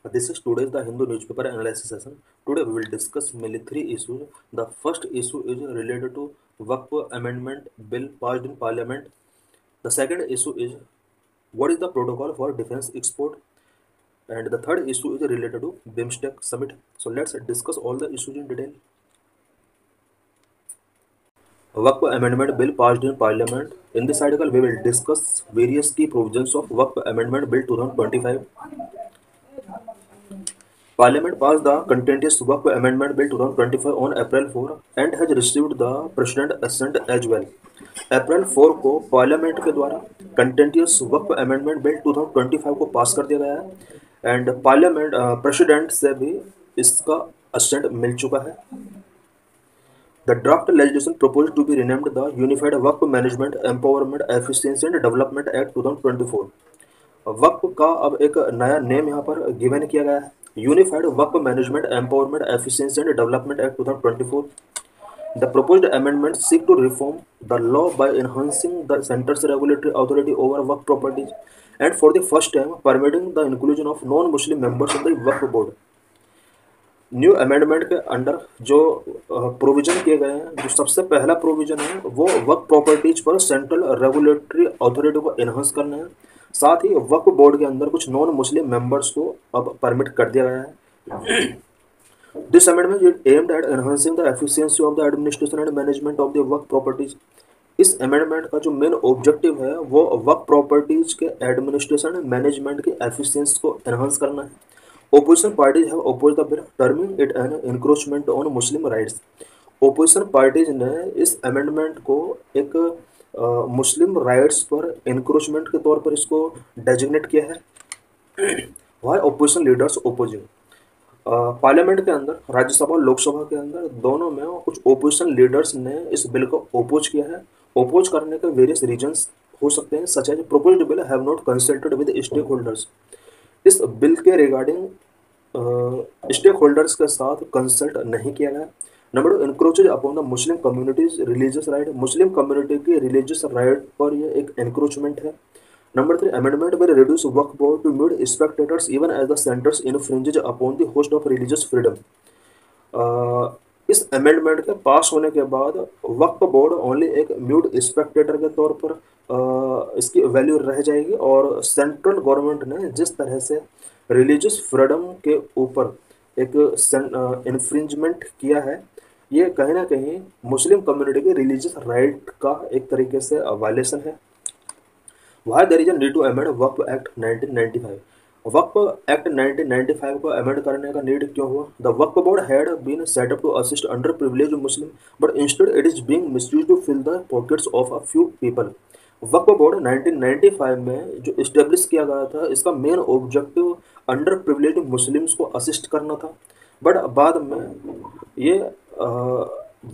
This is today's the Hindu newspaper analysis session. Today we will discuss mainly three issues. The first issue is related to Waqf Amendment Bill passed in Parliament. The second issue is what is the protocol for defense export, and the third issue is related to BIMSTEC summit. So let's discuss all the issues in detail. Waqf Amendment Bill passed in Parliament. In this article, we will discuss various key provisions of Waqf Amendment Bill 2025. Parliament passed the contentious Waqf Amendment Bill 2025 on April 4 and has received the President assent as well. अप्रैल 4 को parliament के द्वारा कंटेंटियस वक्फ amendment bill 2025 को पास कर दिया गया है and parliament president से भी इसका असेंट मिल चुका है. The draft legislation proposed to be renamed the Unified Waqf Management Empowerment Efficiency and Development Act 2024. वक्फ का अब एक नया नेम यहाँ पर गिवन किया गया है, unified Waqf management empowerment efficiency and development act 2024. The proposed amendments seek to reform the law by enhancing the center's regulatory authority over work properties and for the first time permitting the inclusion of non-Muslim members in the Waqf board. New amendment के under जो provision किए गए हैं, जो सबसे पहला provision है वो वक्फ प्रॉपर्टीज पर सेंट्रल रेगुलेटरी अथॉरिटी को एनहांस करना है. साथ ही वक्फ बोर्ड के अंदर कुछ नॉन मुस्लिम मेंबर्स को अब परमिट कर दिया गया है. This amendment is aimed at enhancing the efficiency of the administration and management of the Waqf properties. इस अमेंडमेंट का जो मेन ऑब्जेक्टिव है वो वक्फ प्रॉपर्टीज के एडमिनिस्ट्रेशन एंड मैनेजमेंट की एफिशिएंसी को एनहांस करना है. Opposition parties have opposed the bill, terming it an encroachment on Muslim rights. Opposition parties ने इस अमेंडमेंट को एक मुस्लिम राइट्स पर एनक्रोचमेंट के तौर पर इसको डेजिग्नेट किया है. Why opposition leaders opposing. Parliament के अंदर, राज्यसभा और लोकसभा के अंदर दोनों में कुछ ओपोजिशन लीडर्स ने इस बिल को ओपोज किया है. ओपोज करने के वेरियस रीजंस हो सकते हैं, such as proposed bill have not consulted with stakeholders. इस बिल के रिगार्डिंग स्टेक होल्डर्स के साथ कंसल्ट नहीं किया गया. Number 2, encroaches upon the Muslim communities religious right. Muslim community की रिलीजियस राइट पर यह एक एनक्रोचमेंट है. Number 3, amendment will reduce Waqf board to mute spectators even as the centres infringes upon the host of religious freedom. इस amendment के पास होने के बाद वक्फ बोर्ड ओनली एक म्यूट स्पेक्टेटर के तौर पर इसकी वैल्यू रह जाएगी और सेंट्रल गवर्नमेंट ने जिस तरह से रिलीजियस फ्रीडम के ऊपर एक इन्फ्रिंजमेंट किया है, ये कहीं ना कहीं मुस्लिम कम्युनिटी के रिलीजियस राइट का एक तरीके से वायलेशन है. Why there is a need to amend Waqf act 1995. Waqf act 1995 को अमेंड करने का नीड क्यों हुआ? The Waqf board had been set up to assist underprivileged Muslim but instead it is being misused to fill the pockets of a few people. Waqf board 1995 में जो establish किया गया था, इसका main objective underprivileged Muslims को assist करना था, but बाद में ये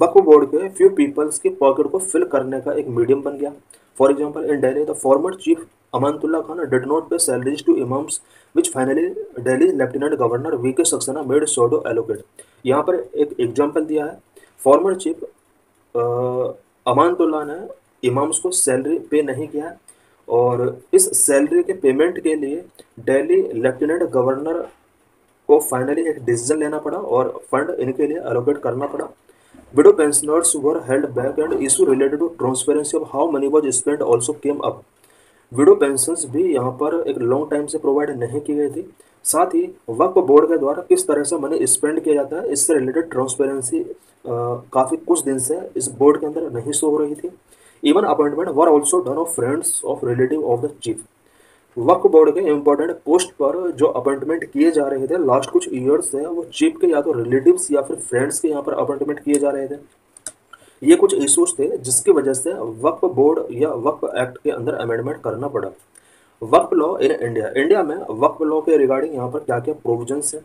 वक्फ बोर्ड के फ्यू पीपल्स के पॉकेट को फिल करने का एक मीडियम बन गया. For example, in Delhi the former chief Amanatullah Khan did not pay salaries to imams which finally Delhi lieutenant governor V K Saxena made सोडो एलोकेट. यहाँ पर एक एग्जाम्पल दिया है, फॉर्मर चीफ अमानतुल्लाह ने इमाम्स को सैलरी पे नहीं किया और इस सैलरी के पेमेंट के लिए दिल्ली लेफ्टिनेंट गवर्नर को फाइनली एक डिसीजन लेना पड़ा और फंड इनके लिए एलोकेट करना पड़ा. Widow pensioners were held back and issue related to transparency of how money was spent also came up. Widow pensions भी यहाँ पर एक लॉन्ग टाइम से प्रोवाइड नहीं की गई थी. साथ ही वक्फ बोर्ड के द्वारा किस तरह से मनी स्पेंड किया जाता है, इससे रिलेटेड ट्रांसपेरेंसी काफ़ी कुछ दिन से इस बोर्ड के अंदर नहीं शो हो रही थी. Even appointment were also done of friends of relative of the chief. Waqf board के इम्पोर्टेंट पोस्ट पर जो अपॉइंटमेंट किए जा रहे थे लास्ट कुछ ईयर्स से, वो चीफ के या तो रिलेटिव्स या फिर फ्रेंड्स के यहाँ पर अपॉइंटमेंट किए जा रहे थे. ये कुछ इशूज थे जिसकी वजह से वक्फ बोर्ड या वक्फ एक्ट के अंदर अमेंडमेंट करना पड़ा. वक्फ लॉ इन इंडिया. इंडिया में वक्फ लॉ के रिगार्डिंग यहाँ पर क्या क्या प्रोविजंस हैं?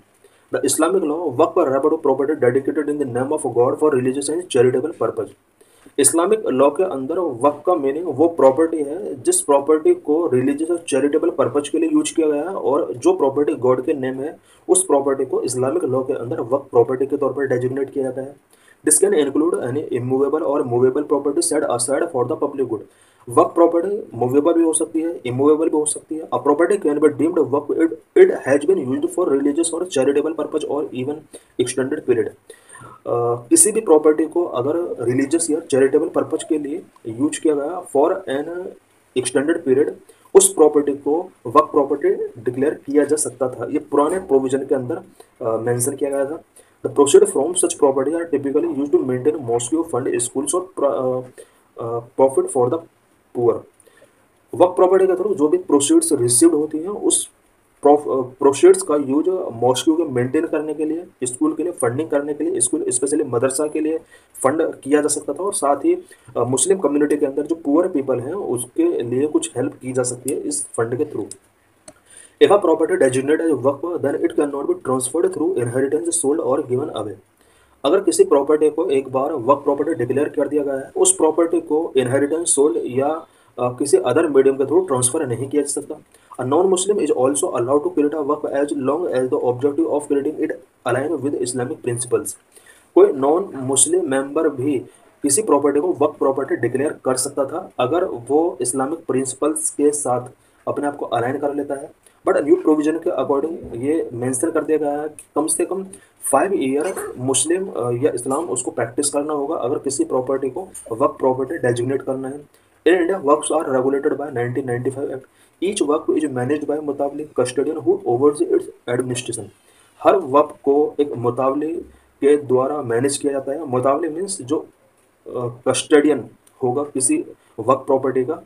द इस्लामिक लॉ वक्फ रेबड property dedicated in the name of God for religious and charitable purpose. Islamic law के अंदर वक्फ का मीनिंग वो प्रॉपर्टी है जिस प्रॉपर्टी को रिलीजियस और चैरिटेबल पर्पज के लिए यूज किया गया है, और जो प्रॉपर्टी गॉड के नेम है उस प्रॉपर्टी को इस्लामिक लॉ के अंदर वक्फ प्रॉपर्टी के तौर पर डेजिग्नेट किया जाता है. This can include any immovable or movable property set aside for the public good. वर्क प्रॉपर्टी मूवेबल भी हो सकती है, इमूवेबल भी हो सकती है। A property can be deemed वर्क it it has been used for religious और चैरिटेबल पर्पज और इवन एक्सटेंडेड पीरियड। किसी भी प्रॉपर्टी को अगर रिलीजियस या चैरिटेबल पर्पज के लिए यूज किया गया फॉर एन एक्सटेंडेड पीरियड, उस प्रॉपर्टी को वर्क प्रॉपर्टी डिक्लेयर किया जा सकता था। ये पुराने प्रोविजन के अंदर मेंशन किया गया था। The proceed from such property are typically use to maintain mosque fund schools और प्रॉफिट फॉर द पुअर। वर्क प्रॉपर्टी के थ्रू जो भी प्रोसीड्स रिसीव्ड होती हैं, उस प्रोसीड्स का यूज मॉस्क्यू के मेंटेन करने के लिए, स्कूल के लिए फंडिंग करने के लिए, स्कूल स्पेशली मदरसा के लिए फंड किया जा सकता था। और साथ ही मुस्लिम कम्युनिटी के अंदर जो पुअर पीपल हैं उसके लिए कुछ हेल्प की जा सकती है इस फंड के through. If a property designated as work, then it cannot be transferred through inheritance, sold or given away. अगर किसी प्रॉपर्टी को एक बार वर्क प्रॉपर्टी डिक्लेयर कर दिया गया है, उस प्रॉपर्टी को इनहेरिटेंस, सोल्ड या किसी अदर मीडियम के थ्रू ट्रांसफर नहीं किया जा सकता। A non Muslim is also allowed to create a वर्क as long as the objective of creating it align with Islamic principles. कोई नॉन मुस्लिम मेंबर भी किसी प्रॉपर्टी को वर्क प्रॉपर्टी डिक्लेयर कर सकता था अगर वो इस्लामिक प्रिंसिपल्स के साथ अपने आप को अलाइन कर लेता है। बट न्यू प्रोविजन के अकॉर्डिंग ये मेंशन कर दिया गया है कि कम से कम 5 ईयर मुस्लिम या इस्लाम उसको प्रैक्टिस करना होगा अगर किसी प्रॉपर्टी को वर्क प्रॉपर्टी डेजिग्नेट करना है। इन इंडिया वर्क्स are regulated by 1995 act. Each वर्क इज मैनेज्ड बाय मुताबिक custodian who oversees its administration. हर वर्क को एक मुताबिक के द्वारा मैनेज किया जाता है। मुताबिक मीन्स जो कस्टडियन होगा किसी वर्क प्रॉपर्टी का,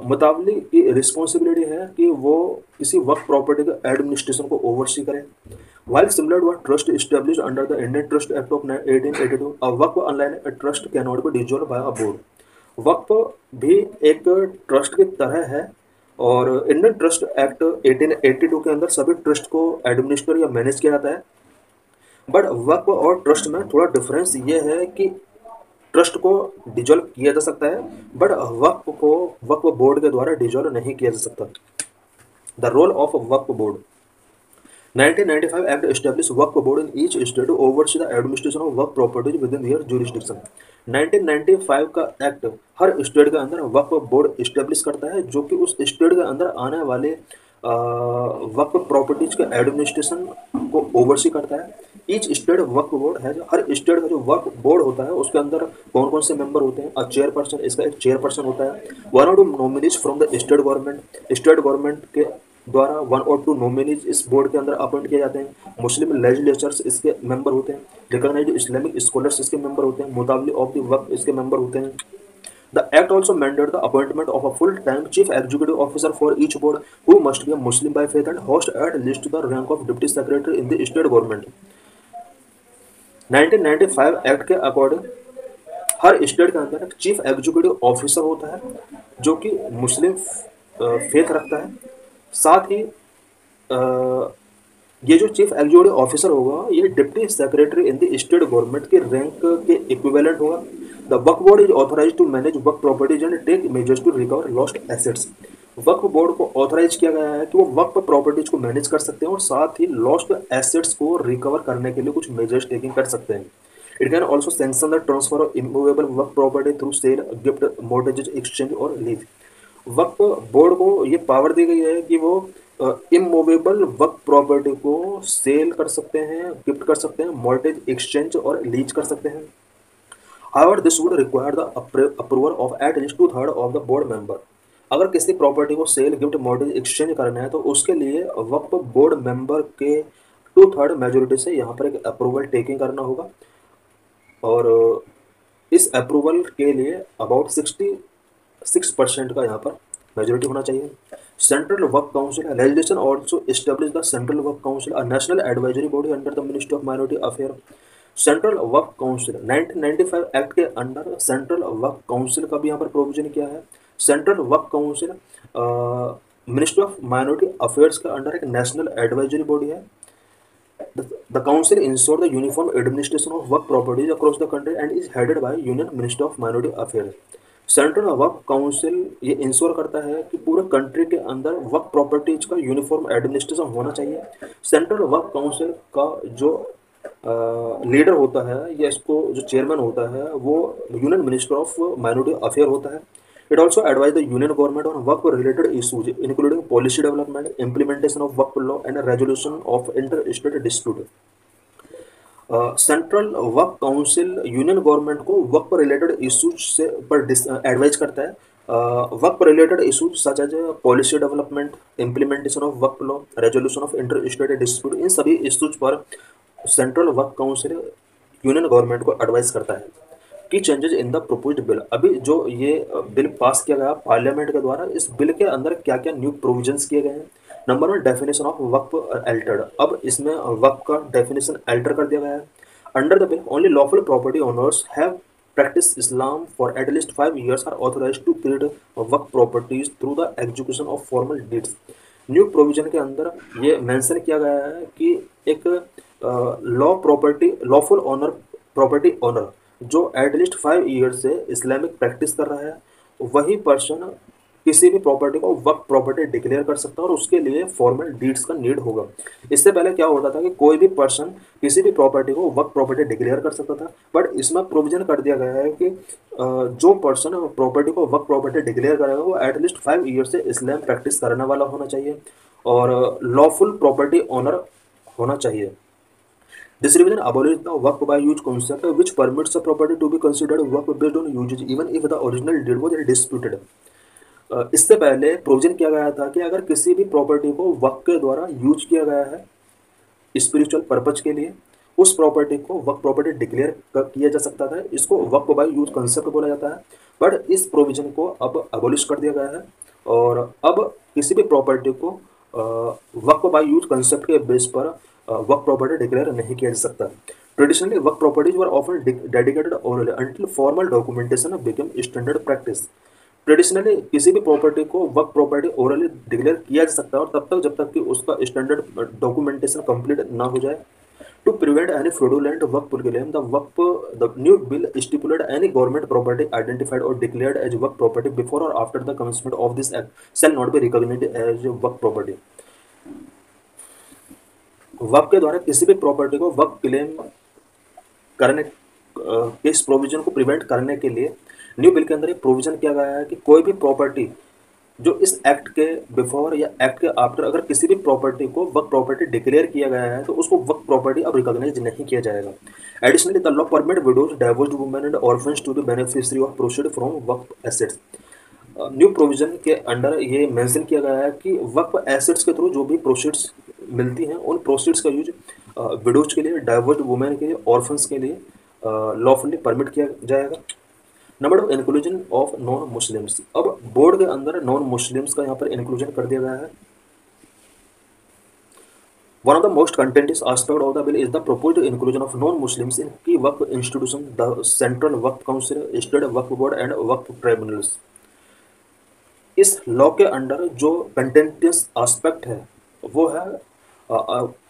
मुताबिक की रिस्पॉन्सिबिलिटी है कि वो किसी वर्क प्रॉपर्टी का एडमिनिस्ट्रेशन को ओवरसी करे। While similar to a trust established under the Indian trust act of 1882, a Waqf unlike a trust can not be dissolved by a board. Waqf भी एक ट्रस्ट की तरह है और इंडियन ट्रस्ट एक्ट 1882 के अंदर सभी ट्रस्ट को एडमिनिस्टर या मैनेज किया जाता है। बट वक्फ और ट्रस्ट में थोड़ा डिफरेंस ये है कि ट्रस्ट को डिजोल्व किया जा सकता है, बट वक्फ को वक्फ बोर्ड के द्वारा डिजोल्व नहीं किया जा सकता। The role of Waqf board. 1995 act establish Waqf board in each state to oversee the administration of वर्क properties within their jurisdiction. 1995 का एक्ट हर स्टेट के अंदर वक्फ बोर्ड एस्टेब्लिश करता है जो कि उस स्टेट के अंदर आने वाले वक्फ प्रॉपर्टीज के एडमिनिस्ट्रेशन को ओवरसी करता है। ईच स्टेट वक्फ बोर्ड है, हर स्टेट का जो वक्फ बोर्ड होता है उसके अंदर कौन कौन से मेंबर होते हैं। चेयरपर्सन, इसका एक चेयरपर्सन होता है। वन और two nominees from the state government. State government के द्वारा 1 और 2 नॉमिनीज इस बोर्ड के अंदर अपॉइंट किए जाते हैं। मुस्लिम लेजिस्लेचर्स इसके मेंबर होते हैं। रिकॉग्नाइज्ड इस्लामिक स्कॉलर्स इसके मेंबर होते हैं। मुताबिक ऑफ द वक्फ इसके मेंबर होते हैं। The act also mandated the appointment of a full-time chief executive officer for each board, who must be a Muslim by faith and host at least the rank of deputy secretary in the state government. 1995 act के according हर state के अंदर एक chief executive officer होता है जो कि मुस्लिम faith रखता है। साथ ही ये जो चीफ एग्जीक्यूटिव ऑफिसर होगा ये deputy secretary in the state government के रैंक के इक्विवेलेंट होगा। The Waqf board is authorise to manage वर्क properties and take measures to recover lost assets. Waqf board को ऑथराइज किया गया है कि वो वक्फ प्रॉपर्टीज को मैनेज कर सकते हैं और साथ ही लॉस्ट एसेट्स को रिकवर करने के लिए कुछ मेजर्स टेकिंग कर सकते हैं। It can also sanction the transfer of immovable वर्क property through sale, gift, mortgage, exchange और लीज। वक्फ बोर्ड को ये पावर दी गई है कि वो इमूवेबल वर्क प्रॉपर्टी को सेल कर सकते हैं, गिफ्ट कर सकते हैं, मॉर्गेज, एक्सचेंज और लीज कर सकते हैं। However, this would require the approval of at least 2/3 of the board member. अगर किसी प्रॉपर्टी को सेल, गिफ्ट, मॉर्गेज, एक्सचेंज करना है तो उसके लिए वक्फ बोर्ड मेंबर के 2/3 मेजोरिटी से यहाँ पर एक अप्रूवल टेकिंग करना होगा और इस अप्रूवल के लिए अबाउट 66% का यहाँ पर मेजोरिटी होना चाहिए। सेंट्रल वर्क council legislation also establish the central वर्क council, a national advisory body under the ministry of minority affair. Central वर्क काउंसिल 1995 एक्ट के अंडर सेंट्रल वर्क काउंसिल का भी यहाँ पर प्रोविजन किया है। सेंट्रल वर्क council ministry of minority affairs के अंडर एक नेशनल एडवाइजरी बॉडी है। The council ensure the uniform administration of वर्क properties across the country and is headed by union minister of minority affairs. Central वर्क council ये ensure करता है कि पूरे कंट्री के अंदर वर्क प्रॉपर्टीज का यूनिफॉर्म एडमिनिस्ट्रेशन होना चाहिए। सेंट्रल वर्क काउंसिल का जो लीडर होता है या इसको जो चेयरमैन होता है वो union minister of minority affair होता है। It also advised the union government on work-related issues, including policy development, implementation of work law, and resolution of inter-state dispute. Central वर्क काउंसिल यूनियन गवर्नमेंट को वर्क पर related issues से पर एडवाइज करता है. वर्क पर related issues such as policy development, implementation of वर्क law, resolution of inter state dispute, इन सभी इश्यूज पर सेंट्रल वर्क काउंसिल यूनियन गवर्नमेंट को एडवाइस करता है. Key changes in the proposed bill, अभी जो ये बिल पास किया गया पार्लियामेंट के द्वारा, इस बिल के अंदर क्या क्या न्यू प्रोविजंस किए गए हैं. Number one, definition of Waqf altered. अब इसमें वक्फ का डेफिनेशन एल्टर कर दिया गया है. Under the bill only lawful property owners have practice Islam for at least 5 years are authorized to create Waqf properties through the execution of formal deeds. New provision के अंदर ये मेंशन किया गया है कि एक लॉफुल ओनर प्रॉपर्टी ओनर जो at least 5 year से इस्लामिक प्रैक्टिस कर रहा है, वही पर्सन किसी भी प्रॉपर्टी को वक्फ प्रॉपर्टी डिक्लेयर कर सकता है और उसके लिए फॉर्मल डीड्स का नीड होगा. इससे पहले क्या होता था कि कोई भी पर्सन किसी भी प्रॉपर्टी को वक्फ प्रॉपर्टी डिक्लेयर कर सकता था, बट इसमें प्रोविजन कर दिया गया है कि जो पर्सन प्रॉपर्टी को वक्फ प्रॉपर्टी डिक्लेयर करेगा वो एटलीस्ट 5 ईयर से इस्लाम प्रैक्टिस करने वाला होना चाहिए और लॉफुल प्रॉपर्टी ओनर होना चाहिए. This revision abolished the work by use concept, which permits a property to be considered work based on usage even if the original deed was disputed. इससे पहले प्रोविजन किया गया था कि अगर किसी भी प्रॉपर्टी को वक्फ के द्वारा यूज किया गया है स्पिरिचुअल पर्पज के लिए, उस प्रॉपर्टी को वक्फ प्रॉपर्टी डिक्लेयर किया जा सकता था. इसको वक्फ बाय यूज कंसेप्ट बोला जाता है. बट इस प्रोविजन को अब अबोलिश कर दिया गया है और अब किसी भी प्रॉपर्टी को वक्फ बाय यूज कंसेप्ट के बेस पर वक्फ प्रॉपर्टी डिक्लेयर नहीं किया जा सकता. Traditionally Waqf properties were often dedicated orally until formal documentation become standard practice. Traditionally किसी भी प्रॉपर्टी को वक्फ प्रॉपर्टी ओरली डिक्लेयर किया जा सकता है और तब तक जब तक कि उसका स्टैंडर्ड डॉक्यूमेंटेशन कंप्लीट ना हो जाए. To prevent any fraudulent Waqf claim, the new bill stipulate any government property identified और declared as Waqf property before और after the commencement of this act shall not be recognised as Waqf property. Waqf के द्वारा किसी भी property को वक्फ क्लेम करने के इस प्रोविजन को प्रिवेंट करने के लिए न्यू बिल के अंदर एक प्रोविजन किया गया है कि कोई भी प्रॉपर्टी जो इस एक्ट के बिफोर या एक्ट के आफ्टर अगर किसी भी प्रॉपर्टी को वक्फ प्रॉपर्टी डिक्लेयर किया गया है तो उसको वक्फ प्रॉपर्टी अब रिकॉग्नाइज नहीं किया जाएगा. Additionally the law permit widows, divorced women and orphans to be beneficiary of proceed from Waqf assets. New provision के अंडर ये मेंशन किया गया है कि वक्फ एसेट्स के थ्रू जो भी प्रोसीड्स मिलती हैं उन प्रोसीड्स का यूज विडोज के लिए, डाइवोर्स्ड वुमेन के लिए, ऑर्फन्स के लिए लॉफुली परमिट किया जाएगा. Number of inclusion of non Muslims. अब बोर्ड के अंदर नॉन मुस्लिम्स का यहाँ पर इंक्लूजन कर दिया गया है. One of the most contentious aspect of the bill is the proposed inclusion of non Muslims in key Waqf institution, the central Waqf council, state Waqf board and Waqf tribunals. इस लॉ के अंडर जो कंटेंटियस एस्पेक्ट है वो है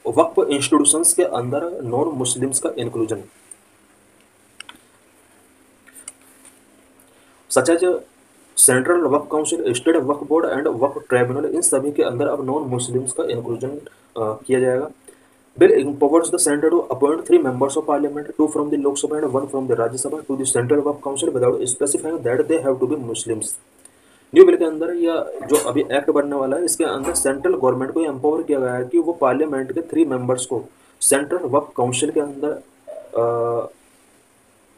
वक्फ इंस्टीट्यूशंस के अंदर non Muslims का inclusion, such as central Waqf council, state Waqf board and Waqf tribunal. इन सभी के अंदर अब नॉन मुस्लिम्स का इंक्लूजन किया जाएगा. Bill empowers the center to appoint 3 members of parliament, 2 from the Lok Sabha and 1 from the Rajya Sabha to the central Waqf council without specifying that they have to be Muslims. New bill के अंदर या जो अभी act बनने वाला है इसके अंदर सेंट्रल गवर्नमेंट को एम्पावर किया गया है कि वो पार्लियामेंट के 3 मेंबर्स को सेंट्रल वक्फ काउंसिल के अंदर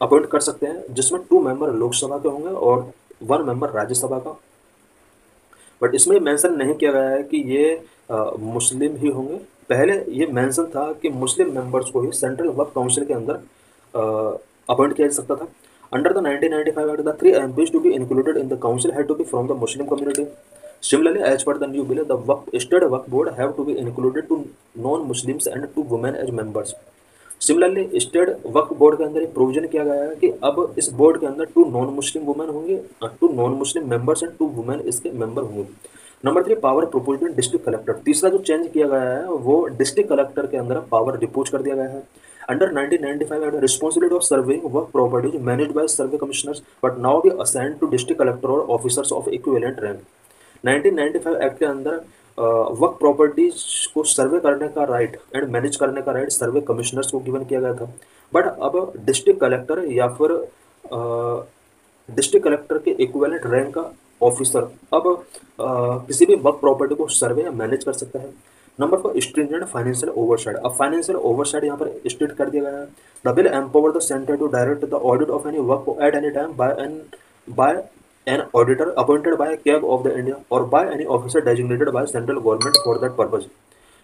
अपॉइंट कर सकते हैं, जिसमें 2 मेंबर लोकसभा के होंगे और 1 मेंबर राज्यसभा का. बट इसमें मेंशन नहीं किया गया है कि ये मुस्लिम ही होंगे. पहले ये मेंशन था कि मुस्लिम मेंबर्स को ही सेंट्रल वक्फ काउंसिल के अंदर अपॉइंट किया जा सकता था. Under the 1995 Act, the 3 MPs to be included in the council had to be from the Muslim community. Similarly, as per the new bill, the state Waqf board have to be included to non-Muslims and 2 women as members. Similarly state Waqf board के अंदर एक provision किया गया है कि अब इस board के अंदर 2 नॉन मुस्लिम वुमेन होंगे, 2 non Muslim members and 2 women इसके मेंबर होंगे. Number 3, power proposed district collector. तीसरा जो चेंज किया गया है वो डिस्ट्रिक्ट कलेक्टर के अंदर पावर डिपोज कर दिया गया है. Under 1995 Act, responsibility of surveying work properties managed by survey commissioners, but now be assigned to district collector or officers of equivalent rank. 1995 act के अंदर वर्क प्रॉपर्टीज को सर्वे करने का राइट एंड मैनेज करने का राइट सर्वे कमिश्नर्स को given किया गया था. बट अब डिस्ट्रिक्ट कलेक्टर या फिर डिस्ट्रिक्ट कलेक्टर के इक्विवेलेंट रैंक का ऑफिसर अब किसी भी वर्क प्रॉपर्टी को सर्वे या मैनेज कर सकता है। Number 4, stringent financial oversight. अब फाइनेंशियल ओवरसाइट यहाँ पर स्टेट कर दिया गया है। The bill empower the centre to direct the audit of any वर्क at any time by an auditor appointed by CAG of the India और by any officer designated by central government for that purpose.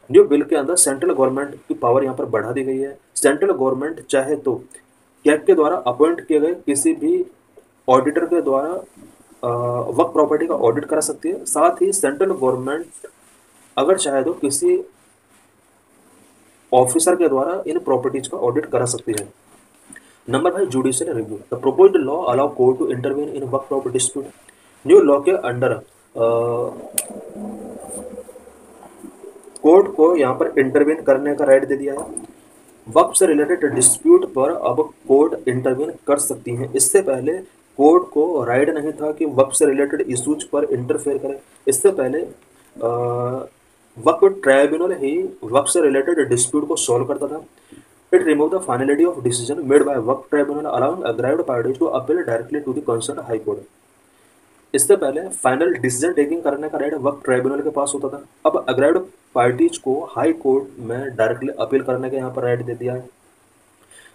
New bill के अंदर central government की power यहाँ पर बढ़ा दी गई है। सेंट्रल गवर्नमेंट चाहे तो कैग के द्वारा अपॉइंट किए गए किसी भी ऑडिटर के द्वारा वर्क प्रॉपर्टी का ऑडिट करा सकती है। साथ ही सेंट्रल गवर्नमेंट अगर चाहे तो किसी ऑफिसर के द्वारा इन प्रॉपर्टीज का ऑडिट करा सकती है। Number 5, judicial review. The proposed law allow court to intervene in वर्क प्रॉपर्टी डिस्प्यूट। न्यू लॉ के अंडर कोर्ट को यहाँ पर इंटरवीन करने का राइट दे दिया है। वक्फ से रिलेटेड डिस्प्यूट पर अब कोर्ट इंटरवीन कर सकती हैं। इससे पहले कोर्ट को राइट नहीं था कि वक्फ से रिलेटेड इश्यूज पर इंटरफेयर करे। इससे पहले वक्फ ट्राइब्यूनल ही वक्फ से रिलेटेड डिस्प्यूट को सॉल्व करता था। It remove the finality of decision made by Waqf tribunal allowing aggrieved parties to appeal directly to the concern high court. इससे पहले फाइनल डिसीजन टेकिंग करने का राइट वक्फ ट्राइब्यूनल के पास होता था। अब अग्राइव्ड पार्टीज को हाई कोर्ट में डायरेक्टली अपील करने का यहाँ पर राइट दे दिया है।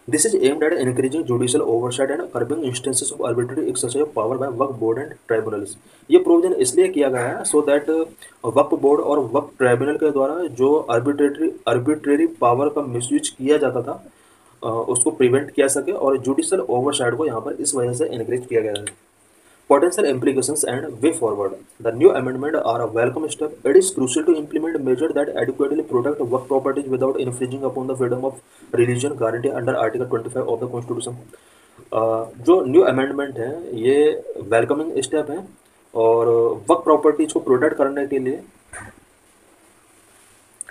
This is aimed at increasing judicial oversight and curbing instances of arbitrary exercise of power bye Waqf board and tribunals. ये प्रोविजन इसलिए किया गया है सो दैट वक्फ बोर्ड और वक्फ ट्राइब्यूनल के द्वारा जो आर्बिट्रेरी पावर का मिसयूज किया जाता था उसको प्रिवेंट किया सके और जुडिशियल ओवरसाइट को यहाँ पर इस वजह से इनक्रीज किया गया है। Potential implications and way forward. The new amendment are a welcome step. It is crucial to implement measures that adequately protect work properties without infringing upon the freedom of religion guaranteed under Article 25 of the Constitution. जो new amendment है ये welcoming step है और work properties को protect करने के लिए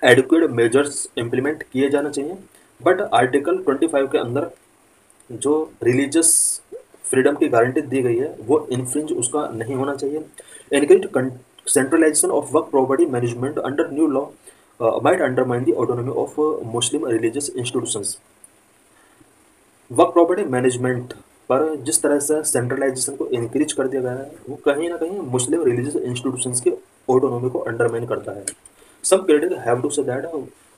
adequate measures implement किए जाना चाहिए। बट आर्टिकल 25 के अंदर जो रिलीजियस फ्रीडम की गारंटी दी गई है वो इन्फ्रिंज उसका नहीं होना चाहिए। इनक्रीज सेंट्रलाइजेशन ऑफ वर्क property management under new law might undermine the autonomy of Muslim religious institutions. वर्क प्रॉपर्टी मैनेजमेंट पर जिस तरह से सेंट्रलाइजेशन को इनक्रीज कर दिया गया है वो कहीं ना कहीं मुस्लिम रिलीजियस इंस्टीट्यूशंस की ऑटोनॉमी को अंडरमाइन करता है। Some critics have to say that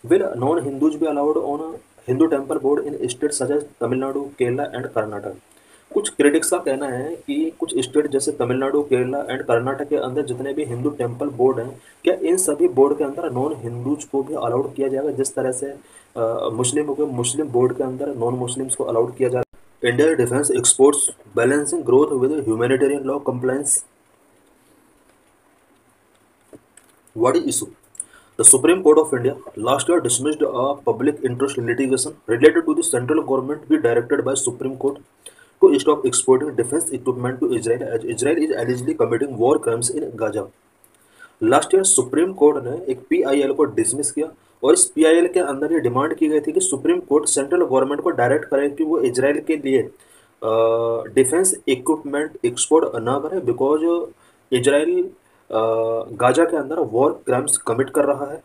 will non Hindus be allowed on Hindu temple board in state such as Tamil Nadu, Kerala and Karnataka. कुछ क्रिटिक्स का कहना है कि कुछ स्टेट जैसे तमिलनाडु, केरला एंड कर्नाटक के अंदर जितने भी हिंदू टेम्पल बोर्ड हैं क्या इन सभी बोर्ड के अंदर नॉन हिंदूज को भी अलाउड किया जाएगा जिस तरह से मुस्लिमों के मुस्लिम बोर्ड के अंदर नॉन मुस्लिम्स को अलाउड किया जा रहा है। India defence exports balancing growth with humanitarian law compliance. What is issue? The Supreme Court of India last year dismissed a public interest litigation related to the central government be directed by Supreme Court to stop exporting defense equipment to Israel as Israel is allegedly committing war crimes in Gaza. Last year supreme court ने एक PIL को dismiss किया और इस PIL के अंदर ये demand की गई थी कि सुप्रीम कोर्ट सेंट्रल गवर्नमेंट को डायरेक्ट करे कि वो इजराइल के लिए डिफेंस इक्विपमेंट एक्सपोर्ट ना करे बिकॉज इजराइल गाजा के अंदर वॉर क्राइम्स कमिट कर रहा है।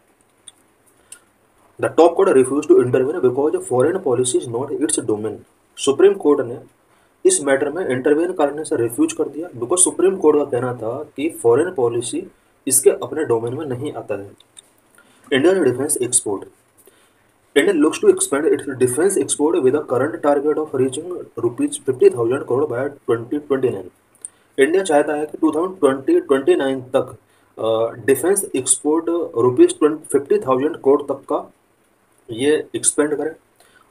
The top court refuse to intervene because foreign policy is not its domain. Supreme court ने इस मैटर में इंटरवीन करने से रिफ्यूज कर दिया बिकॉज सुप्रीम कोर्ट का कहना था कि फॉरेन पॉलिसी इसके अपने डोमेन में नहीं आता है। India defence export. India looks to expand its defense export with a current target of reaching rupees 50,000 crore by 2029। India चाहता है कि 2029 तक डिफेंस एक्सपोर्ट रुपीज 50,000 करोड़ तक का ये एक्सपेंड करे।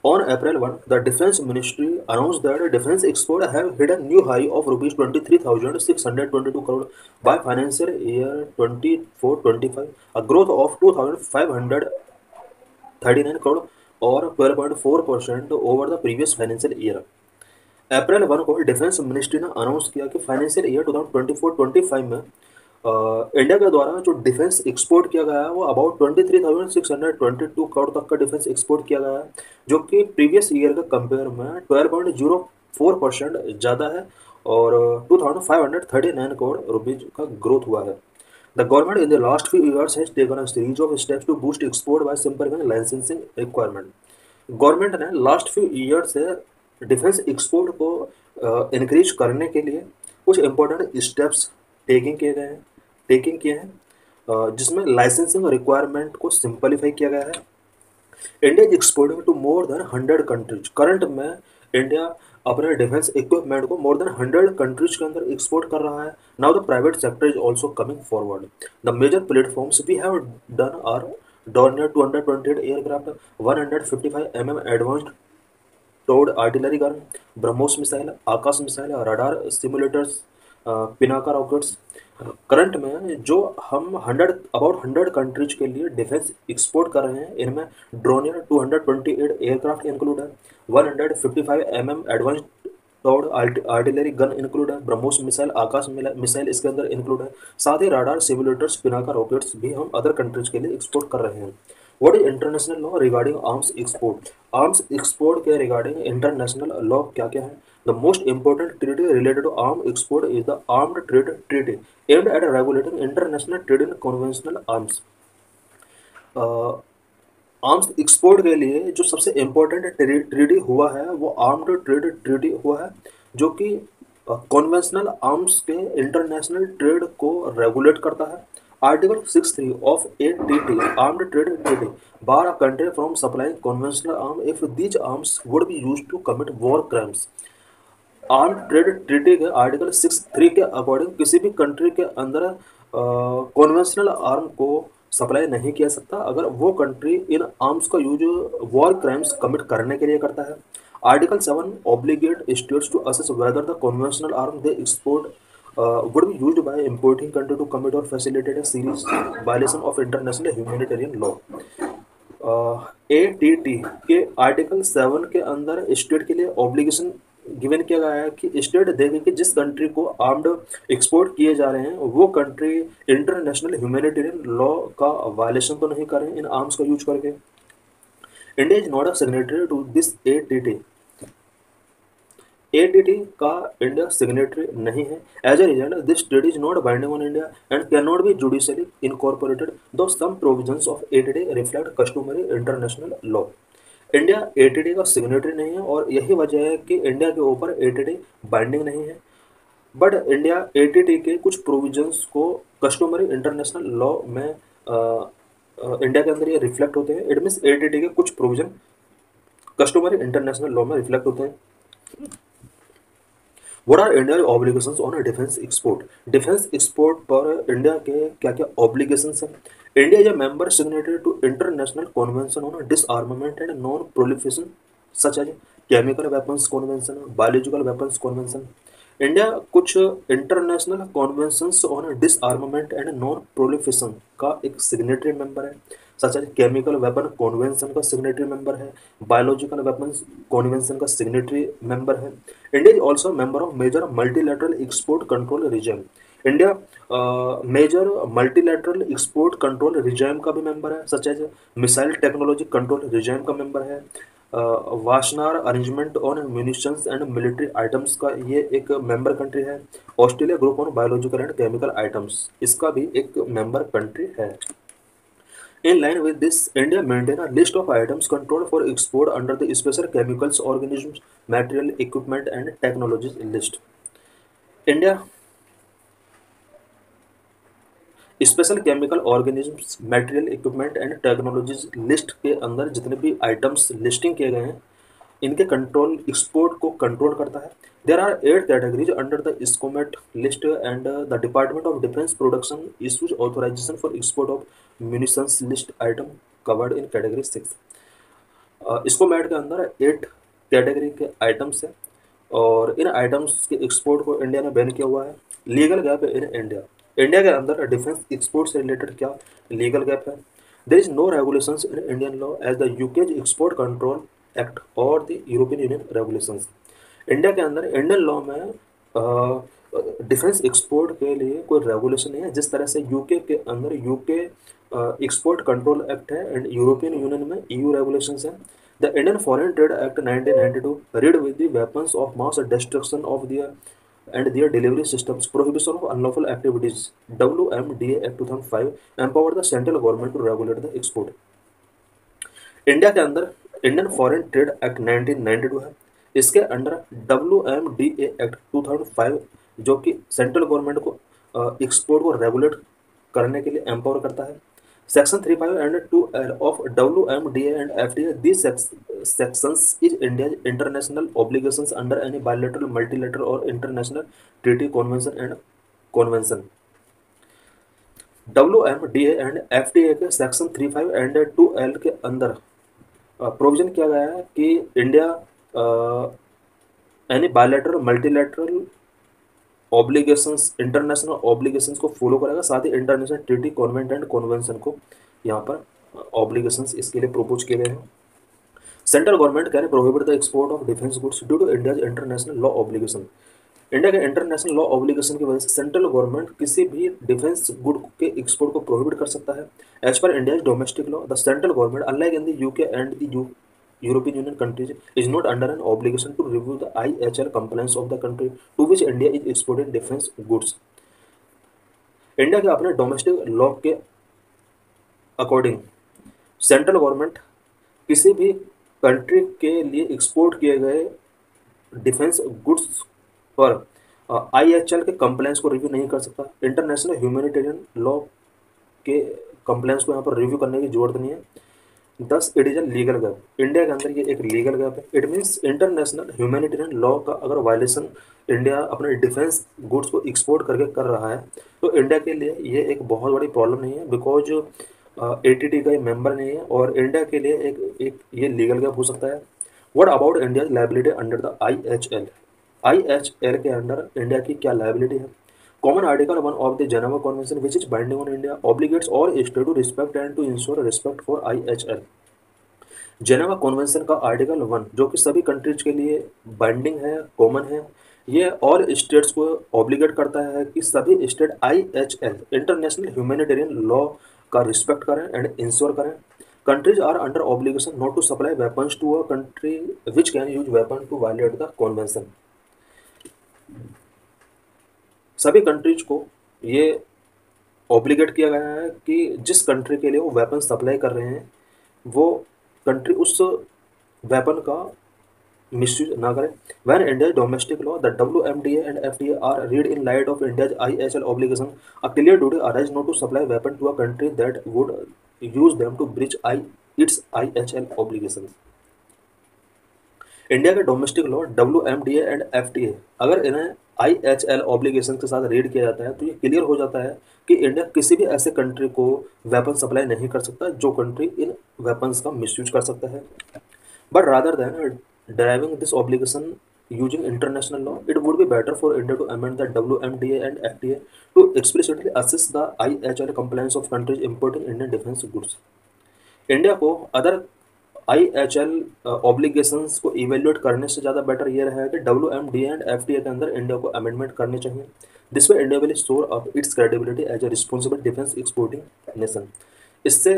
On April 1, the Defense Ministry announced that defense export have hit a new high of rupees 23,622 crore by financial year 24-25, a growth of 2,539 crore और 12.4% over the previous financial year. अप्रैल 1 को defence ministry ने announce किया कि financial year 2024-25 में India के द्वारा जो डिफेंस एक्सपोर्ट किया गया है वो अबाउट 23,622 करोड़ तक का डिफेंस एक्सपोर्ट किया गया है जो कि प्रीवियस ईयर के कंपेयर में 12.04% ज़्यादा है और 2,539 करोड़ रुपीज का ग्रोथ हुआ है। The government in the last few years has taken a series of steps to boost export by simplifying licensing requirement। Government ने लास्ट फ्यू ईयर से डिफेंस एक्सपोर्ट को इंक्रीज करने के लिए कुछ इंपॉर्टेंट स्टेप्स टेकिंग किए हैं, जिसमें लाइसेंसिंग रिक्वायरमेंट को सिंपलीफाई किया गया है। India is exporting to more than 100 countries. Current में इंडिया अपने डिफेंस इक्विपमेंट को मोर देन 100 कंट्रीज के अंदर एक्सपोर्ट कर रहा है। Now the private sector is also coming forward. The major platforms we have done are Dornier 228 aircraft, 155 advanced towed artillery gun, BrahMos missile, Akash missile, radar simulators, Pinaka rockets. Current में जो हम 100 countries के लिए डिफेंस एक्सपोर्ट कर रहे हैं, इनमें ड्रोनियर 228 एयरक्राफ्ट इंक्लूड है, 155 advance towed artillery gun include है, ब्रह्मोस मिसाइल, आकाश मिसाइल इसके अंदर इंक्लूड है। साथ ही राडार सिमुलेटर्स, पिनाका रॉकेट्स भी हम अदर कंट्रीज के लिए एक्सपोर्ट कर रहे हैं। What is international law regarding arms export? Arms export के रिगार्डिंग इंटरनेशनल लॉ क्या क्या है? The most important treaty related to arm export is the armed trade treaty aimed at regulating international trade in conventional arms. Arms export के लिए जो सबसे important treaty हुआ है वो आर्म्ड ट्रेड ट्रीटी हुआ है, जो कि कॉन्वेंशनल आर्म्स के इंटरनेशनल ट्रेड को रेगुलेट करता है। Article 63 of ATT armed trade treaty bar a country from supplying conventional arm if these arms would be used to commit war crimes. Arm trade treaty के article 63 के according किसी भी country के अंदर conventional arm को supply नहीं किया सकता अगर वो कंट्री इन आर्म्स का यूज वॉर क्राइम्स कमिट करने के लिए करता है। Article 7 obligate states to assess whether the conventional arm they export would be used by importing country to commit or facilitate a serious violation of international humanitarian law। ATT के article 7 के अंदर state के लिए obligation given किया गया है कि state देखे कि जिस कंट्री को आर्म्ड एक्सपोर्ट किए जा रहे हैं वो कंट्री इंटरनेशनल ह्यूमैनिटेरियन लॉ का वायलेशन तो नहीं कर रहे हैं इन आर्म्स का यूज करके। India is not a signatory to this ATT। ATT का इंडिया सिग्नेटरी नहीं है। As a result this treaty is not binding on India and can not be judicially incorporated though some provisions of ATT reflect customary international law. India ATT का signatory नहीं है और यही वजह है कि इंडिया के ऊपर ATT बाइंडिंग नहीं है। बट इंडिया ATT के कुछ प्रोविजंस को कस्टमरी इंटरनेशनल लॉ में इंडिया के अंदर ये रिफ्लेक्ट होते हैं। इट मीन्स ATT के कुछ प्रोविजन कस्टमरी इंटरनेशनल लॉ में रिफ्लेक्ट होते हैं। What are India's obligations on a defense export? Defence export पर इंडिया के क्या क्या ऑब्लिगेशंस हैं? India is a member signatory to international convention on disarmament and non proliferation such as chemical weapons convention, biological weapons convention. India कुछ international conventions on disarmament and non proliferation का एक signatory member है, such as chemical weapon convention का signatory member है, biological weapons convention का signatory member है। India is also member of major multilateral export control regime. India major multilateral export control regime का भी member है, such as missile technology control regime का member है। Wassenaar arrangement on munitions and military items का ये एक member country है। Australia group on biological and chemical items इसका भी एक मेंबर कंट्री है। In line with this, India maintains a list of items controlled for export under the Special Chemicals, Organisms, Material, Equipment and Technologies list. India special chemical organisms, material, equipment and technologies list के अंदर जितने भी items listing किए गए हैं इनके control export को control करता है। There are 8 categories under the SCOMET list and the department of defence production issues authorisation for export of munitions list item covered in category 6। SCOMET के अंदर 8 कैटेगरी के आइटम्स हैं और इन आइटम्स के एक्सपोर्ट को इंडिया ने बैन किया हुआ है। Legal gap in India, India के अंदर डिफेंस एक्सपोर्ट से रिलेटेड क्या लीगल गैप है? There is no regulations in Indian law as the UK's export control act और the European Union regulations. India के अंदर इंडियन लॉ में डिफेंस एक्सपोर्ट के लिए कोई रेगुलेशन नहीं है, जिस तरह से यूके के अंदर यूके एक्सपोर्ट कंट्रोल एक्ट है एंड यूरोपियन यूनियन में EU रेगुलेशंस हैं। The Indian foreign trade act 1992 read with the weapons of mass destruction of their and their delivery systems, prohibition of unlawful activities, WMDA Act 2005 empowered the central government to regulate the export। India के अंदर Indian foreign trade act 1992 है, इसके under WMDA act 2005 जो कि central government को export को regulate करने के लिए एम्पावर करता है। Section 35 and 2 of WMDA and FTA, these sections is India's international obligations under any bilateral, multilateral or international treaty, convention and convention। WMDA and FTA के सेक्शन 35 एंड 2L के अंदर provision किया गया है कि India any bilateral, multilateral obligations, international obligations को follow करेगा, साथ ही international treaty, convent and convention को यहाँ पर ऑब्लिगेशंस इसके लिए प्रपोज किए गए हैं। Central government can prohibit the export of defence goods due to India's international law obligation. India के इंटरनेशनल लॉ ऑब्लिगेशन की वजह से सेंट्रल गवर्नमेंट किसी भी डिफेंस गुड के एक्सपोर्ट को प्रोहिबिट कर सकता है। As per India's domestic law, the central government unlike in the UK and the European Union countries is not under an obligation to review the IHL compliance of the country to which India is exporting defense goods। India के अपने domestic law के according central government किसी भी country के लिए export किए गए defence goods पर IHL के कंप्लायंस को रिव्यू नहीं कर सकता। इंटरनेशनल ह्यूमैनिटेरियन लॉ के कंप्लायंस को यहाँ पर रिव्यू करने की जरूरत नहीं है। Thus it is a legal gap. India के अंदर ये एक लीगल गैप है। It means international humanitarian law का अगर वायलेशन इंडिया अपने डिफेंस गुड्स को एक्सपोर्ट करके कर रहा है तो इंडिया के लिए ये एक बहुत बड़ी प्रॉब्लम नहीं है, बिकॉज ATT का मेंबर नहीं है और इंडिया के लिए एक ये लीगल गैप हो सकता है। What about India liability under the IHL? IHL के अंडर इंडिया की क्या लायबिलिटी है? Common Article 1 of the Geneva Convention, which is binding on India, obligates all states to respect and to ensure respect for IHL। Geneva convention का article 1 जो कि सभी countries के लिए बाइंडिंग है, कॉमन है, ये ऑल स्टेट्स को ऑब्लिगेट करता है कि सभी state IHL international humanitarian law का रिस्पेक्ट करें एंड इंश्योर करें। Countries are under obligation not to supply weapons to a country which can use weapon to violate the convention. सभी कंट्रीज को ये ऑब्लिगेट किया गया है कि जिस कंट्री के लिए वो वेपन सप्लाई कर रहे हैं वो कंट्री उस वेपन का मिसयूज ना करे। When India domestic law, the WMDA and FTA are read in light of India's IHL obligation, a clear duty arise not to supply weapon to a country that would use them to breach its IHL obligation. India के domestic law WMDA and FTA अगर इन्हें IHL obligation के साथ read किया जाता है तो ये क्लियर हो जाता है कि इंडिया किसी भी ऐसे कंट्री को वेपन सप्लाई नहीं कर सकता जो कंट्री इन वेपन्स का मिसयूज कर सकता है। But rather than deriving this obligation using international law, it would be better for India to amend the WMDA and FTA to explicitly assess the IHL compliance of countries importing Indian defense goods। India को other IHL obligations को evaluate करने से ज़्यादा better ये रहेगा कि WMDA and FTA के अंदर इंडिया को अमेंडमेंट करने चाहिए। This way India will store up its credibility as a responsible defence exporting nation. इससे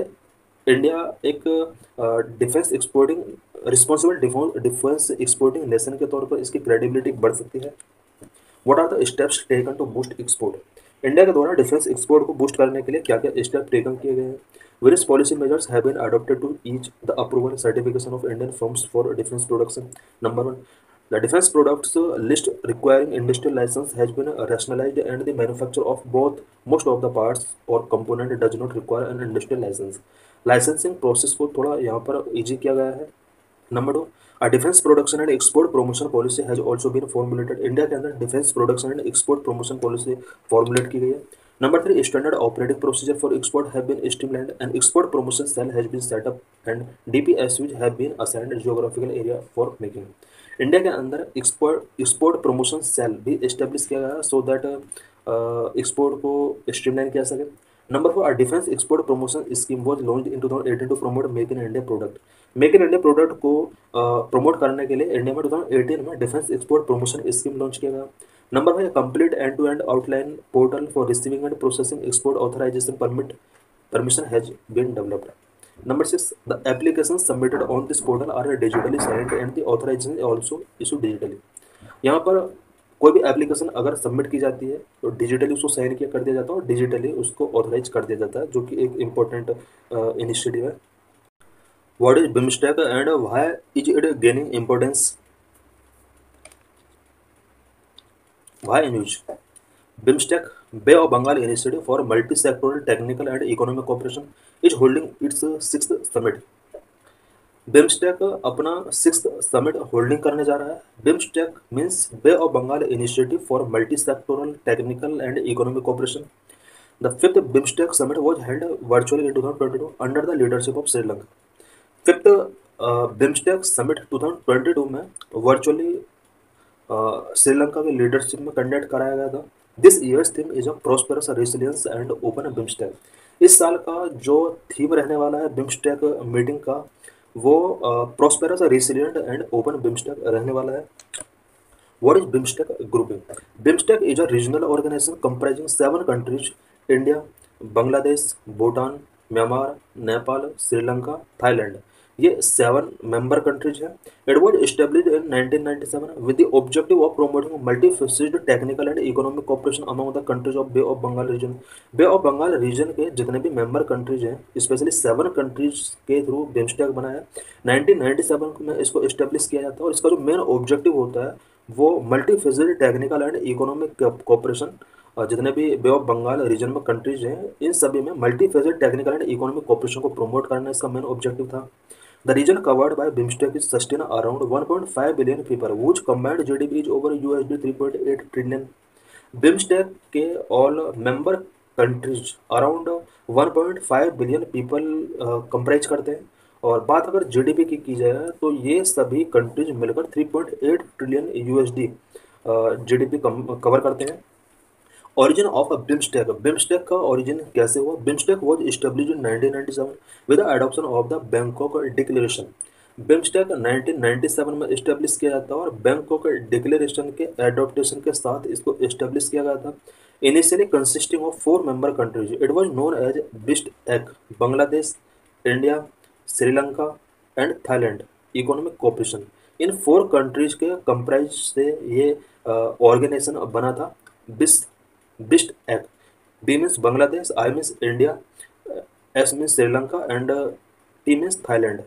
इंडिया एक defence exporting responsible defence exporting nation के तौर पर इसकी क्रेडिबिलिटी बढ़ सकती है। What are the steps taken to boost export? India के द्वारा डिफेंस एक्सपोर्ट को बूस्ट करने के लिए क्या क्या स्टेप टेकन किए गए हैं? Various policy measures have been adopted to each the approval certification of Indian firms for defense production। Number one, the defense products list requiring industrial license has been rationalized and the manufacture of most of the parts or component does not require an industrial license। Licensing process को थोड़ा यहाँ पर easy किया गया है। Number 2, a defense production and export promotion policy has also been formulated। India के अंदर defence production and export promotion policy formulate की गई है। Number 3, standard operating procedure for export have been streamlined and export promotion cell has been set up and DPSUs have been assigned geographical area for making. India के अंदर export promotion cell भी establish किया गया so that export को streamline किया सके। Number 4, defence export promotion scheme was launch in 2018 to promote make in India product. Make in India product को promote करने के लिए इंडिया में 2018 में defence export promotion scheme launch किया गया। Number 5, complete end to end outline portal for receiving and processing export authorisation permission has been developed. Number 6, the applications submitted on this portal are digitally signed and the authorization is also issued digitally। यहाँ पर कोई भी application अगर submit की जाती है तो digitally उसको साइन किया कर दिया जाता है और डिजिटली उसको ऑथराइज कर दिया जाता है, जो कि एक इम्पोर्टेंट इनिशिएटिव है। What is BIMSTEC and why is it gaining importance? Why in which? BIMSTEC, Bay of Bengal Initiative for Multi-Sectoral Technical and Economic Cooperation, is holding its sixth summit. BIMSTEC अपना sixth summit holding करने जा रहा है. BIMSTEC means bay of Bengal initiative for multi sectoral technical and economic cooperation. The fifth BIMSTEC summit was held virtually in 2022 under the leadership of Sri Lanka. Fifth BIMSTEC summit 2022 में virtually Sri Lanka के leadership में conduct कराया गया था. This years theme is a prosperous resilience and open BIMSTEC. इस साल का जो थीम रहने वाला है बिम्स्टेक मीटिंग का वो prosperous resilient and open BIMSTEC रहने वाला है. What is BIMSTEC grouping? BIMSTEC is a regional organization comprising 7 countries: India, Bangladesh, Bhutan, Myanmar, Nepal, Sri Lanka, Thailand. ये 7 member countries हैं. It was established in 1997 with the objective of promoting multifaceted technical and economic cooperation among the countries of Bay of Bengal region. Bay of Bengal region के जितने भी member countries हैं, especially 7 countries के through BIMSTEC बना है. 1997 में इसको establish किया जाता है और इसका जो main objective होता है वो multi phased technical and economic cooperation. जितने भी बे ऑफ बंगाल रीजन में कंट्रीज हैं इन सभी में multi phased technical and economic cooperation को प्रमोट करना इसका मेन ऑब्जेक्टिव था. The region covered by BIMSTEC is sustain around 1.5 billion people which combined GDP is over $3.8 trillion. BIMSTEC के all member countries around 1.5 billion people comprise करते हैं. और बात अगर जीडीपी की जाए तो ये सभी कंट्रीज मिलकर 3.8 ट्रिलियन यूएसडी जीडीपी कवर करते हैं. Origin of BIMSTEC. बिम्स्टेक का ओरिजिन कैसे हुआ? BIMSTEC was establish in 1997 with the adoption of the Bangkok declaration. BIMSTEC 1997 में इस्टेब्लिश किया जाता है और बैंकॉक डिक्लेरेशन के एडॉप्टेशन के साथ इसको इस्टेब्लिश किया गया था. Initially consisting of 4 member countries, it was known as BISTEC. Bangladesh, India, Sri Lanka and Thailand economic cooperation. इन 4 कंट्रीज के कंप्राइज से ये ऑर्गेनाइजेशन बना था. BISTEC. B means Bangladesh, I means India, S means Sri Lanka and T means Thailand.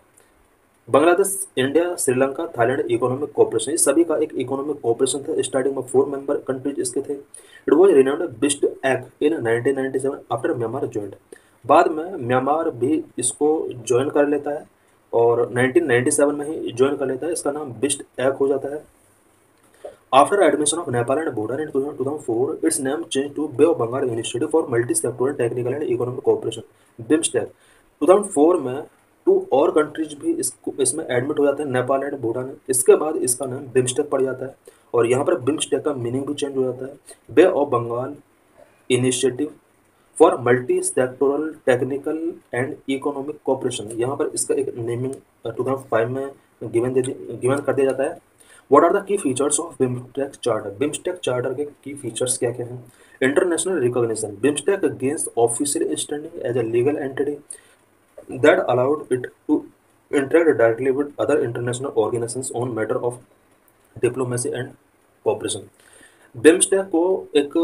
Bangladesh, India, Sri Lanka, Thailand economic cooperation, इस सभी का एक इकोनॉमिक कोऑपरेशन था. स्टार्टिंग में 4 मेंबर कंट्रीज इसके थे. It was renamed BISTEC in 1997 after Myanmar joined. बाद में म्यांमार भी इसको ज्वाइन कर लेता है और 1997 में ही ज्वाइन कर लेता है. इसका नाम बिस्टेक हो जाता है. After admission of Nepal and Bhutan in 2004 its name change to bay of Bengal initiative for multi sectoral technical and economic cooperation, BIMSTEC. 2004 में 2 और कंट्रीज भी इसमें एडमिट हो जाते हैं, नेपाल एंड भूटान. इसके बाद इसका नाम बिम्स्टेक पड़ जाता है और यहाँ पर बिम्स्टेक का मीनिंग भी चेंज हो जाता है. Bay of Bengal initiative for multi sectoral technical and economic cooperation. यहाँ पर इसका एक नेमिंग 2005 में गिवन कर दिया जाता है. What are the key features of BIMSTEC charter? BIMSTEC charter के की फीचर्स क्या क्या हैं? International recognition. BIMSTEC gains official standing as a legal entity that allowed it to interact directly with other international organizations on matter of diplomacy and cooperation. BIMSTEC को एक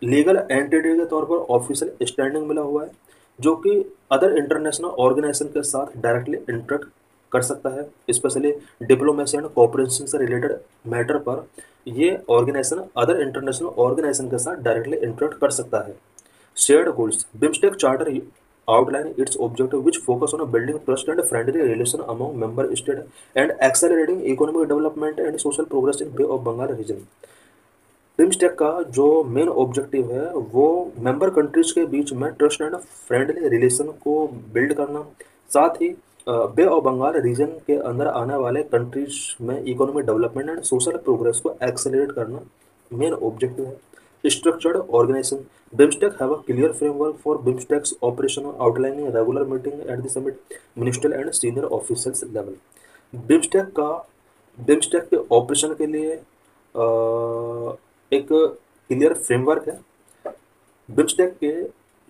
legal entity के तौर पर official standing मिला हुआ है जो कि अदर इंटरनेशनल ऑर्गेनाइजेशन के साथ डायरेक्टली इंटरेक्ट कर सकता है. स्पेशली डिप्लोमेसी एंड कोऑपरेशन से रिलेटेड मैटर पर ये ऑर्गेनाइजेशन अदर इंटरनेशनल ऑर्गेनाइजेशन के साथ डायरेक्टली इंटरेक्ट कर सकता है. Shared goals. BIMSTEC charter outline its objective which focus on building trust and friendly relation among member states and accelerating economic development and social progress in Bay of Bengal region. BIMSTEC का जो main objective है वो member countries के बीच में trust and friendly relation को build करना, साथ ही बे of Bengal reason के अंदर आने वाले कंट्रीज में economic development and social progress को एक्सेलरेट करना मेन ऑब्जेक्टिव है. Structured organization. BIMSTEC have a clear framework for BIMSTEC's operation outlining regular meeting at the summit, ministerial and senior officials level. BIMSTEC के operation के लिए एक clear framework है. BIMSTEC के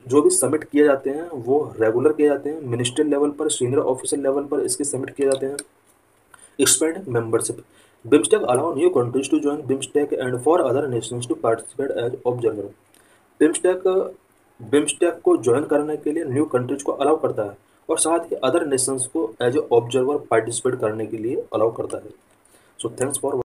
जो भी समिट किए जाते हैं वो रेगुलर किए जाते हैं, मिनिस्ट्रियल लेवल पर, सीनियर ऑफिसर लेवल पर इसके समिट किए जाते हैं. Expand membership. BIMSTEC allow new countries to join BIMSTEC and for other nations to participate as observer. BIMSTEC को ज्वाइन करने के लिए न्यू कंट्रीज को अलाउ करता है और साथ ही अदर नेशंस को एज ए ऑब्जर्वर पार्टिसिपेट करने के लिए अलाउ करता है. So thanks for